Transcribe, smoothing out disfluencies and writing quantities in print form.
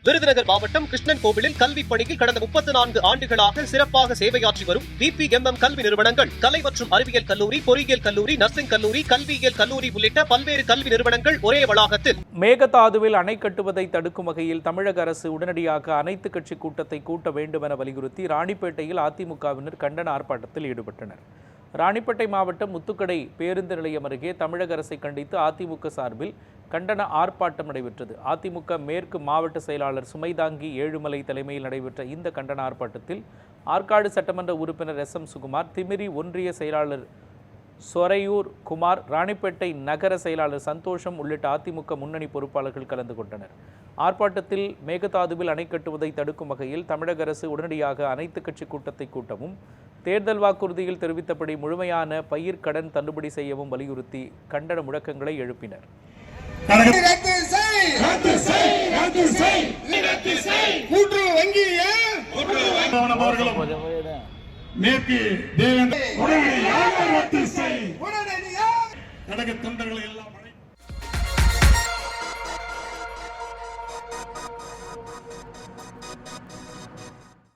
விருதுநகர் மாவட்டம் கிருஷ்ணன் கோவிலில் கல்வி பணியில் கடந்த 34 ஆண்டுகளாக சிறப்பாக சேவையாற்றி வரும் VPMM கல்வி நிறுவனங்கள், கலை மற்றும் அறிவியல் கல்லூரி, பொறியியல் கல்லூரி, நர்சிங் கல்லூரி, கல்வியியல் கல்லூரி உள்ளிட்ட பல்வேறு கல்வி நிறுவனங்கள் ஒரே வளாகத்தில். மேகதாதுவில் அணை கட்டுவதை தடுக்கும் வகையில் தமிழக அரசு உடனடியாக அனைத்து கட்சி கூட்டத்தை கூட்ட வேண்டும் என வலியுறுத்தி ராணிப்பேட்டையில் அதிமுகவினர் கண்டன ஆர்ப்பாட்டத்தில் ஈடுபட்டனர். ராணிப்பேட்டை மாவட்டம் முத்துக்கடை பேருந்து நிலையம் அருகே தமிழக அரசை கண்டித்து அதிமுக சார்பில் கண்டன ஆர்ப்பாட்டம் நடைபெற்றது. அதிமுக மேற்கு மாவட்ட செயலாளர் சுமைதாங்கி ஏழுமலை தலைமையில் நடைபெற்ற இந்த கண்டன ஆர்ப்பாட்டத்தில் ஆற்காடு சட்டமன்ற உறுப்பினர் SM சுகுமார், திமிரி ஒன்றிய செயலாளர் சொரையூர் குமார், ராணிப்பேட்டை நகர செயலாளர் சந்தோஷம் உள்ளிட்ட அதிமுக முன்னணி பொறுப்பாளர்கள் கலந்து கொண்டனர். ஆர்ப்பாட்டத்தில் மேகதாதுவில் அணை கட்டுவதை தடுக்கும் வகையில் தமிழக அரசு உடனடியாக அனைத்து கட்சி கூட்டத்தை கூட்டவும், தேர்தல் வாக்குறுதியில் தெரிவித்தபடி முழுமையான பயிர் கடன் தள்ளுபடி செய்யவும் வலியுறுத்தி கண்டன முழக்கங்களை எழுப்பினர். மேற்கு தேவேந்திர கடக தொண்டர்களை எல்லாம்